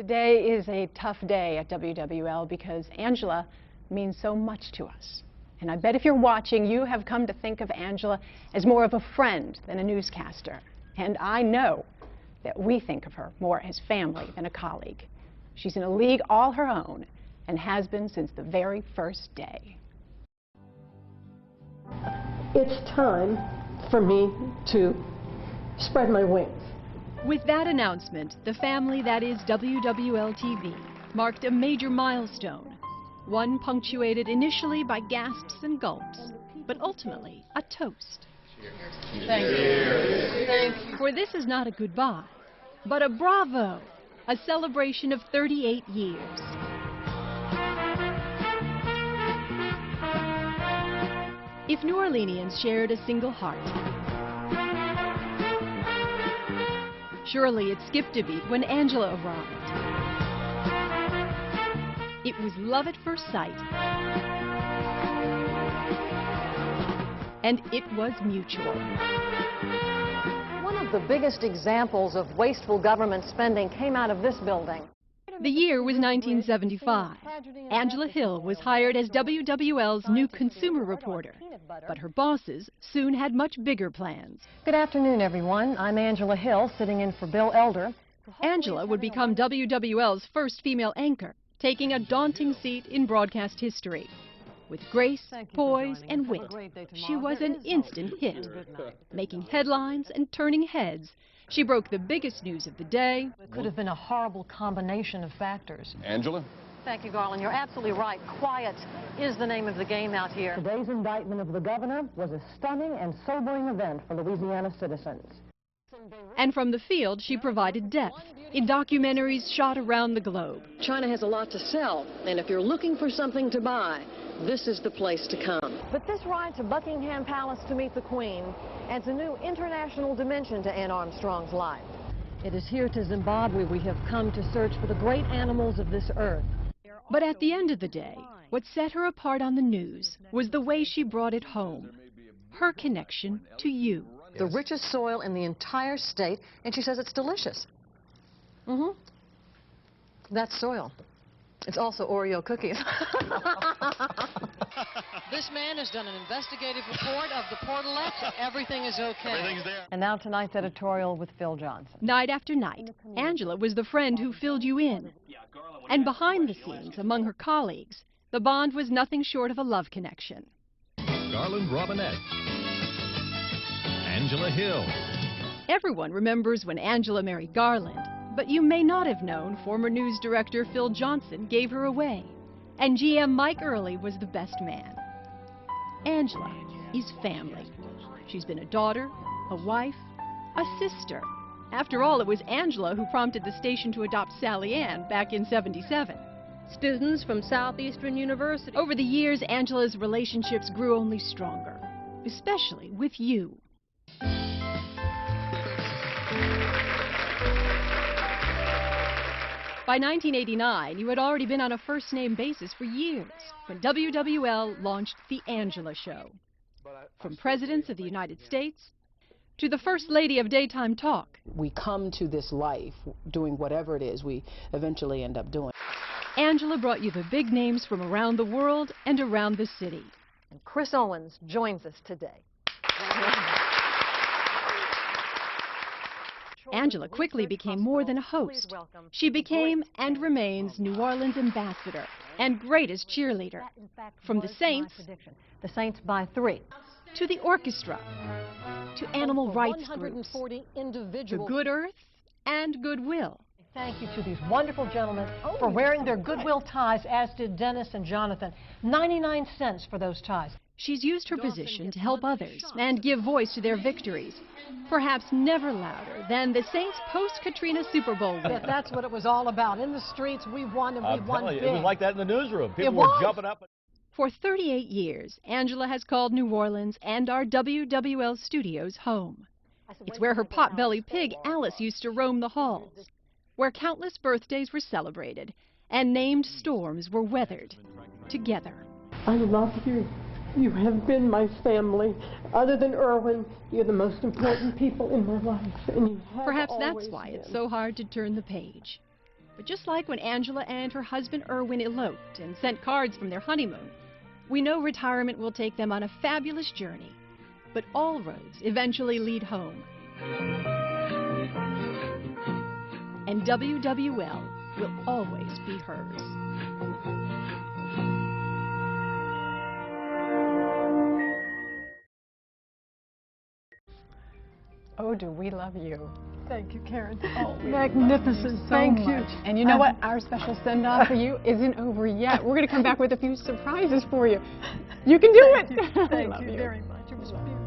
Today is a tough day at WWL because Angela means so much to us. And I bet if you're watching, you have come to think of Angela as more of a friend than a newscaster. And I know that we think of her more as family than a colleague. She's in a league all her own and has been since the very first day. It's time for me to spread my wings. With that announcement, the family that is WWL-TV marked a major milestone, one punctuated initially by gasps and gulps, but ultimately a toast. Thank you. Thank you. For this is not a goodbye, but a bravo, a celebration of 38 years. If New Orleanians shared a single heart, surely it skipped a beat when Angela arrived. It was love at first sight, and it was mutual. One of the biggest examples of wasteful government spending came out of this building. The year was 1975. Angela Hill was hired as WWL's new consumer reporter, but her bosses soon had much bigger plans. Good afternoon, everyone. I'm Angela Hill, sitting in for Bill Elder. Angela would become WWL's first female anchor, taking a daunting seat in broadcast history. With grace, poise, and wit, she was an instant hit. Making headlines and turning heads, she broke the biggest news of the day. It could have been a horrible combination of factors. Angela? Thank you, Garland. You're absolutely right. Quiet is the name of the game out here. Today's indictment of the governor was a stunning and sobering event for Louisiana citizens. And from the field, she provided depth in documentaries shot around the globe. China has a lot to sell, and if you're looking for something to buy, this is the place to come. But this ride to Buckingham Palace to meet the Queen adds a new international dimension to Anne Armstrong's life. It is here to Zimbabwe we have come to search for the great animals of this earth. But at the end of the day, what set her apart on the news was the way she brought it home, her connection to you. The richest soil in the entire state, and she says it's delicious. That's soil. It's also Oreo cookies. This man has done an investigative report of the portalette. Everything is okay. Everything's there. And now tonight's editorial with Phil Johnson. Night after night, Angela was the friend who filled you in. And behind the scenes, among her colleagues, the bond was nothing short of a love connection. Garland Robinette. Angela Hill. Everyone remembers when Angela married Garland, but you may not have known former news director Phil Johnson gave her away, and GM Mike Early was the best man. Angela is family. She's been a daughter, a wife, a sister. After all, it was Angela who prompted the station to adopt Sally Ann back in '77. Students from Southeastern University. Over the years, Angela's relationships grew only stronger, especially with you. By 1989, you had already been on a first-name basis for years when WWL launched The Angela Show. From presidents of the United States to the First Lady of Daytime Talk. We come to this life doing whatever it is we eventually end up doing. Angela brought you the big names from around the world and around the city. And Chris Owens joins us today. Angela quickly became more than a host. She became and remains New Orleans ambassador and greatest cheerleader. From the Saints by 3. To the orchestra, to animal rights groups, to Good Earth and Goodwill. Thank you to these wonderful gentlemen for wearing their Goodwill ties, as did Dennis and Jonathan. 99 cents for those ties. She's used her position to help others and give voice to their victories, perhaps never louder than the Saints' post-Katrina Super Bowl win. But that's what it was all about. In the streets, we won, and we won big. It was like that in the newsroom. People were jumping up. For 38 years, Angela has called New Orleans and our WWL studios home. It's where her potbelly pig, Alice, used to roam the halls, where countless birthdays were celebrated and named storms were weathered together. I love you. You have been my family. Other than Irwin, you're the most important people in my life. And you have Perhaps always that's why been. it's so hard to turn the page. But just like when Angela and her husband Erwin eloped and sent cards from their honeymoon, we know retirement will take them on a fabulous journey. But all roads eventually lead home. And WWL will always be hers. Oh, do we love you. Thank you, Karen. Oh, we magnificent. so Thank you. much. And you know what? Our special send-off for you isn't over yet. We're going to come back with a few surprises for you. You can do it. Thank I love you very much. It was beautiful.